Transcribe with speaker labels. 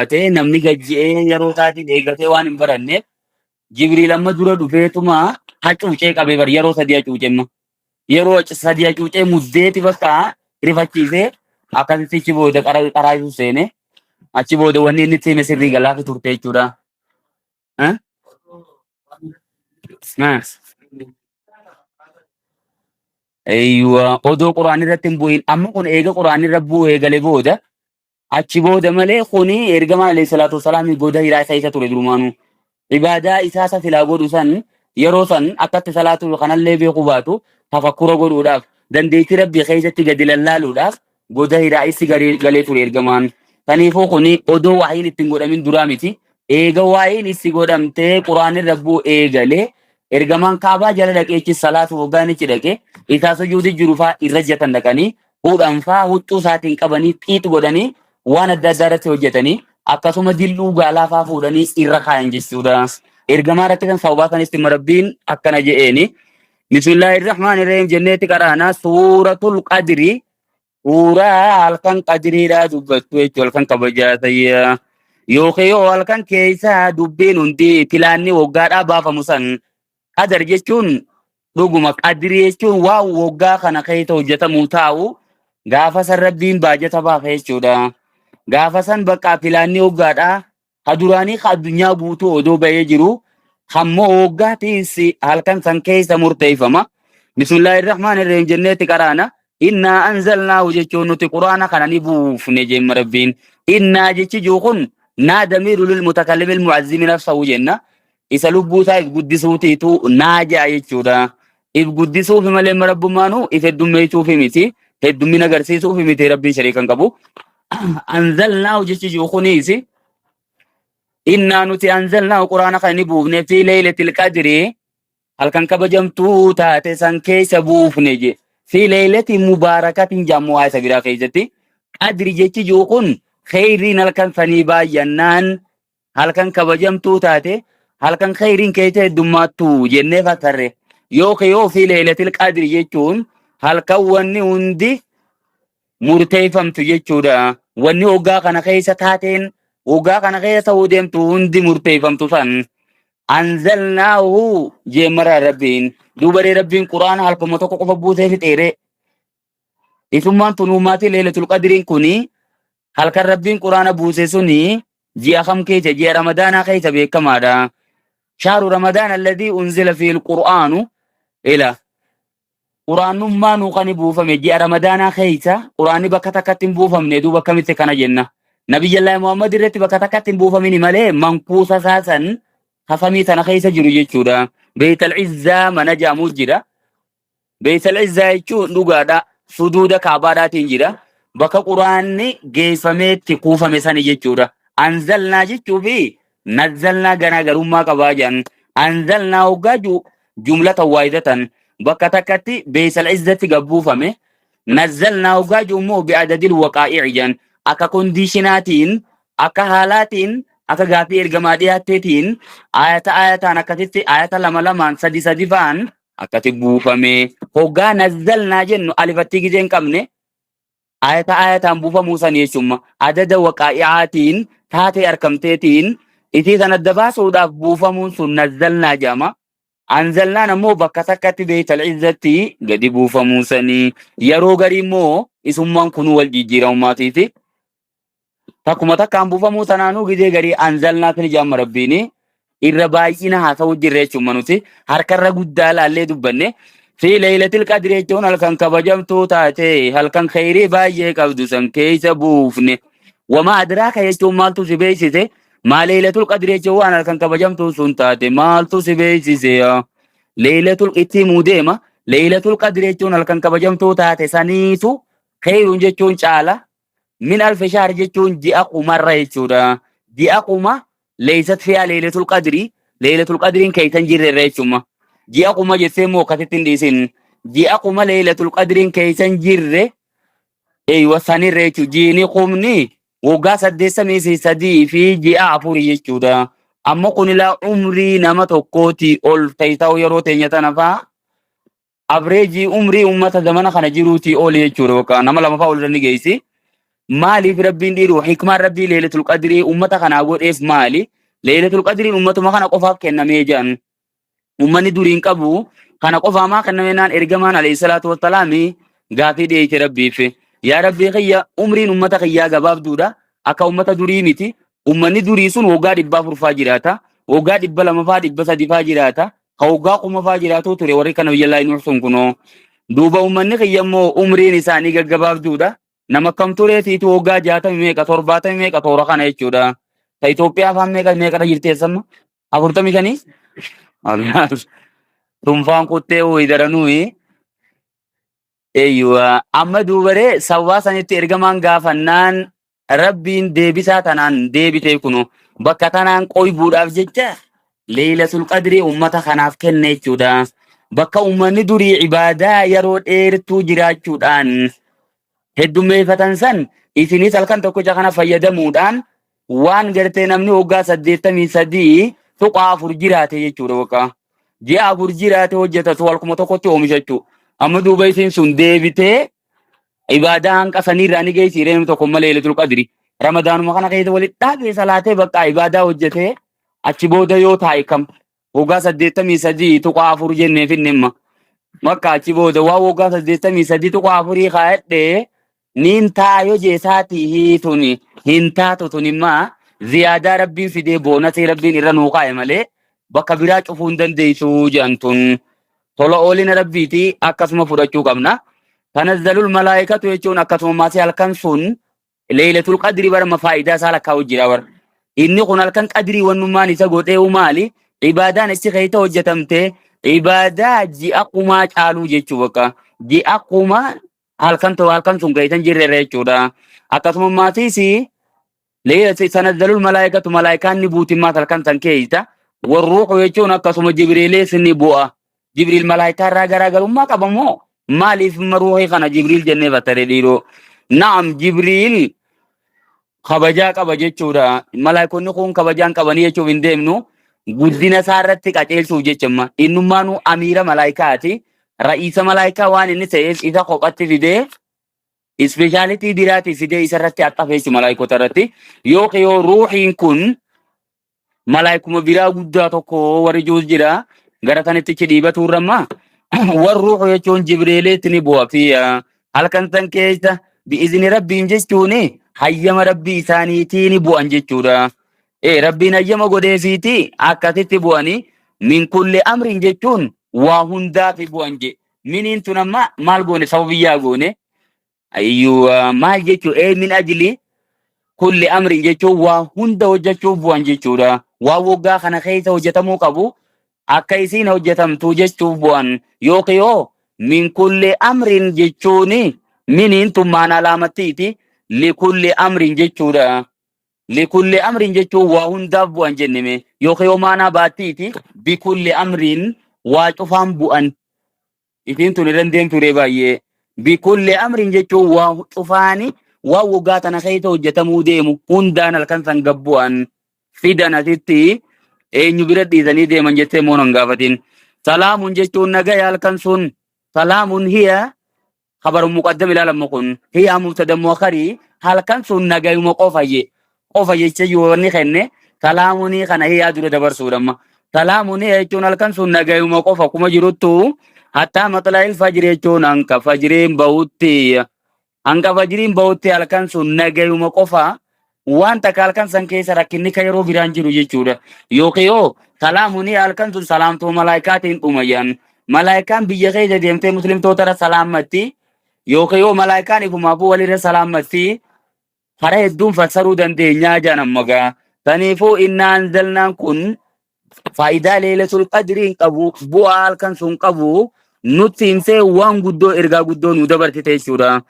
Speaker 1: Atee namni gajje'ee yeroo isaatiin eeggatee waan hin baranneef Jibriil amma dura dhufeetuma hacuucee qabee bari yeroo sadii hacuucemma. Yeroo sadii hacuucee muddeeti bakka rifachiisee akkasitti achi booda qaraa isu seene achi booda wanni inni itti hime sirrii galaafi turte jechuudha. Eeyyuwa odoo quraanii irratti hin bu'in amma kun eega quraanii irra bu'ee galee booda achi booda malee kuni ergamaa alayhi salaatu wasalaam goda hiraa isa ture durumaanuu. Ibaadaa isaa silaa godhu san yeroo san akkatti salaatu kanallee beekuu baatu tafakkura godhuudhaaf dandeettii rabbii keessatti gadi lallaaluudhaaf goda hiraa issi galee ture ergamaan. Kaniifuu kuni odoo waa'iin ittiin godhamin duraa miti. Eega waa'iin issi godhamtee quraanii irra bu'ee galee ergamaan kaabaa jala dhaqeechi salaatu hoggaanichi dhaqe isaa sujuudi jiru faa irra jatan dhaqanii fuudhan faa huccuu isaatiin qabanii xiixi godhanii waan adda addaa irratti hojjetanii akkasuma dilluu gaalaa faa fuudhanii irra kaayan jechuudha. Ergamaa irratti kan sababaa kan itti marabbiin akkana jedheeni. Bismillahirrahmanirrahim jenneetti qaraana suuratul qadri suuraa halkan qadriidhaa dubbattu jechuudha halkan kabajaa ta'ee yookiin yoo halkan keessa dubbiin hundi filaanni waggaadhaa baafamu san qadar jechuun dhuguma qadri jechuun waan waggaa kana keessa hojjetamu taa'u gaafa san rabbiin baajata baafa jechuudha. Gaafa san bakka filaanni waggaadhaa ha duraanii ha addunyaa guutuu odoo bahee jiru hammoo waggaatiis halkan san keessa murteeffama. Bismillahirrahmanirrahim jenneetti qaraana. Innaa anzalnaahu jechuun nuti quraana kana ni buufne jemma rabbiin. Innaa jechi jiru kun naa damiiru lil mutakallimil mu'azzimi nafsahu jenna. Isa lubbuu isaa if guddisuutiitu naa ja'a jechuudha. If guddisuufi malee rabbummaanu if heddummeessuufi miti. Heddummina agarsiisuufi miti rabbiin shariikan qabu. Anzalnaahu jechi jiru kunis innaa nuti anzalnaahu quraana kana ni buufne fi leeylatil qadri halkan kabajamtuu taate san keessa buufne je. Fi leeylati mubaarakatin jammu waa isa biraa keessatti qadri jechi jiru kun kheyriin halkan sanii baay'annaan halkan kabajamtuu taate halkan kheyriin keessa heddummaattu jennee fassarre yookiin yoo fi leeylatil qadri jechuun halkan wanni hundi murteeffamtu jechuudha. Wanni waggaa kana keessa taateen waggaa kana keessa ta'uu deemtu hundi murteeffamtu san anzalnaahu jeemara rabbiin dubaree rabbiin quraana halkuma tokko qofa buusee fixeere. Isummaan tunummaatii leelatul qadriin kuni halkan rabbiin quraana buuse suni ji'a kam keessa ji'a ramadaanaa keessa beekamaadha. Shaaru ramadaan alladii unzila fi qur'aanu ila quraanummaan kan buufame ji'a ramadaanaa keessa quraanni bakka takkatti hin buufamne duuba akkamitti kana jenna. Nabiyyallaahi Muhammad irratti bakka takkatti hin buufamin malee mankuusa saasan hafamii tana keessa jiru jechuudha. Beetal Izzaa mana jaamuus jira. Beetal Izzaa jechuun dhugaadha. Suduuda kaabaadhaatiin jira. Bakka quraanni geeffameetti kuufame sani jechuudha. Anzalnaa jechuu fi nazzalnaa garaagarummaa qabaa jiran. Anzalnaa hoggaa jumlata waayidatan bakka takkatti Beetal Izzatti gabbuufame. Nazzalnaa hoggaa immoo bi'adadil waqaa'i'i jiran. Akka kondiishinaatiin akka haalaatiin akka gaaffii ergamaa dhiyaatteetiin ayataan akkasitti ayata lama lamaan sadi fa'an akkatti buufame. Hoggaa nazzalnaa jennu alifattii gizee hin qabne ayataan buufamuu san jechuudha. Adada waqaa'i'aatiin taatee argamteetiin itti san adda baasuudhaaf buufamuun sun nazzalnaa jedhama. Anzalnaan ammoo bakka takkatti Beetal Izzatti gadi buufamuu sanii yeroo garii immoo isummaan kunuu wal jijjiiramumaatiiti. Takkuma takkaan buufamuu tanaanuu gizee garii anzalnaatiin jaamma rabbiini irra baay'ina haa ta'u jirre jechuudha nuti harkarra guddaa laallee dubbanne. Fi leeylatil qadri jechuun halkan kabajamtuu taate halkan kheyrii baay'ee qabdu san keessa buufne. Wama adraaka jechuun maaltu si beeksise? Maa leeylatul qadri jechuun waan halkan kabajamtuu sun taate maaltu si beeksise? Leeylatul itti himuu deema. Leeylatul qadri jechuun halkan kabajamtuu taate saniitu kheyruun jechuun caala. Min alfi shahr jechuun ji'a qumarra jechuudha. Ji'a quma leeysat fiyaa leeylatul qadri. Leeylatul qadriin keeysan jirre jechuudha. Ji'a quma jettee immoo akkasitti hin dhiisin. Ji'a quma leeylatul qadriin keeysan jirre sanirra jechuudha. Jiini qumni waggaa 83 fi ji'a 4 jechuudha. Amma kun ilaa umrii nama tokkooti ol ta'uu yeroo teenya tana fa'aa. Abreejii umrii uummata zamana kana jiruutii ol jechuudha. Nama lama fa'aa ol ni geessi. maaliif rabbiin dhiiru hikmaan rabbii leelatul qadrii ummata kanaa godheef maali? Leelatul qadriin ummatuma kana qofaaf kennamee jedhan. Ummanni duriin qabu kana qofaamaa kennameenaan ergamaan alayhi salaatu wassalaami gaafii dhiyeesse rabbiif. Yaa rabbii kiyya umriin ummata kiyyaa gabaabduudha. Akka ummata durii miti. Ummanni durii sun waggaa 400 jiraata. Waggaa 200 300 jiraata. Ka waggaa 1000 jiraatu ture warri kana biyyallaa hin ursun kunoo. Duuba ummanni kiyya immoo umriin isaanii gaggabaabduudha. Nama kam tureetiitu waggaa 60 meeqa 70 meeqa toora kana jechuudha. Ta Itoophiyaa afaan meeqa jirteessamma? 45? Allah. Tunfaan kuttee waydaranuu eeyyuwa amma duubaree sawwaa sanitti ergamaan gaafannaan rabbiin deebisaa tanaan deebitee kunu bakka tanaan qoybuudhaaf jecha leelatul qadrii ummata kanaaf kenne jechuudha. Bakka ummanni durii ibaadaa yeroo dheertuu jiraachuudhaan heddummeeffatan san isinis halkan tokkicha kana fayyadamuudhaan waan gartee namni waggaa 83 tuqaa 4 jiraate jechuudha bakka. Ji'a 4 jiraate hojjetatu walkuma tokkotti oomishachuu. Amma duuba isin sun deebitee ibaadaa hanqa sanirraa ni geessi reemu tokko malee leelatul qadri. Ramadaanuma kana keessa walitti dhaabee salaatee bakka ibaadaa hojjetee achi booda yoo taa'e kam waggaa 83 tuqaa 4 jennee finnimma. Bakka achi booda waa waggaa 83 tuqaa 4 kaa'adhee niin taa'yo jeesaatii tuni hin taatu tunimmaa ziyaadaa rabbiin fidee boonasee rabbiin irra nuu kaa'e malee bakka biraa cufuu hin dandeessu jedhan tun. Tola oolina rabbiiti akkasuma fudhachuu qabna. Tanazzalul malaa'ikatu jechuun akkasuma maasii halkan sun leelatul qadrii barma faayidaa isaa lakkaa'u jira bar. Inni kun halkan qadrii wannummaan isa godhee maali? Ibaadaan itti keessa hojjetamte ibaadaa ji'a qumaa caaluu jechuu bakka. Ji'a qumaa halkan sun keessa jirre jechuudha. Akkasuma maasiis tanazzalul malaa'ikatu malaa'ikaan ni buutimmaas halkan san keessa. Warruuxu jechuun akkasuma jibriilees ni bu'a. Jibriil malaayikaa irraa garaagarummaa qaba moo maaliif ruuxii kana Jibriil jennee battare dhiiroo? Naam Jibriil kabajaa qaba jechuudha. Malaayikonni kun kabajaan qabanii jechuuf hin deemnu. Guddina isaa irratti qaceelchuuf jechamma. Innummaanuu amiira malaayikaati. Ra'iisa malaayikaa waan inni ta'eef isa kophatti fidee ispeeshaalitii biraati fidee isa irratti haxxafeessu malaayikota irratti. Yoo ruuxiin kun malaayikuma biraa guddaa tokko warri juus jira. Gara kanatti dhiibatu irrammaa warruuxu jechuun Jibriileetti ni bu'a fi halkan san keessa bi'izni rabbiin jechuun hayyama rabbii isaaniitiin bu'an jechuudha. Rabbiin hayyama godheefiiti akkasitti bu'anii min kulli amriin jechuun waa hundaa fi bu'an je. Miniin tun amma maal goone sababiyyaa goone maal jechuu min ajli kulli amriin jechuun waa hunda hojjechuuf bu'an jechuudha. Waa waggaa kana keessa hojjetamuu qabu. Akka isiin hojjetamtu jechuuf bu'an yoo min kulli amriin jechuun miniin tun maana alaamattiiti likulli amriin jechuudha. Likulli amriin jechuun waa hundaaf bu'an jennime yoo maanaa baattiiti bikulli amriin waa cufaan bu'an. Itiin tun irra deemture baay'ee. Bikulli amriin jechuun waa cufaani waa waggaa tana keessa hojjetamuu deemu hundaan halkan san gabbu'an fidan asitti. Eenyu bira dhiisanii deeman jettee moo nan gaafatin. Salaamun jechuun nagaya halkan sun. Salaamun hiya khabarun muqaddam ilaalamma kun. Hiya mubtadam muakhari halkan sun nagayuma qofayye. Qofa jecha yoo ni kenne salaamunii kana hiya dura dabarsuudhamma. Salaamun hiya jechuun halkan sun nagayuma qofa kuma jiruttu hatta maxlaa'il fajri jechuun hanqa fajriin bahutti. Hanqa fajriin bahutti halkan sun nagayuma qofa. Waan takka halkan san keessa rakkinni ka yeroo biraan jiru jechuudha. Yoo salaamunii halkan sun salaamtuu malaayikaatiin dhumayyan. Malaayikaan biyya keessa deemtee muslimtoota irra salaammatti. Yoo malaayikaan ifumaafuu walirra salaammatti. Hara hedduun fassaruu dandeenyaa jaan ammagaa. Taniifuu innaan zalnaan kun faayidaa leelatul qadriin qabu bu'aa halkan sun qabu nutti himsee waan guddoo ergaa guddoo nu dabarsite jechuudha.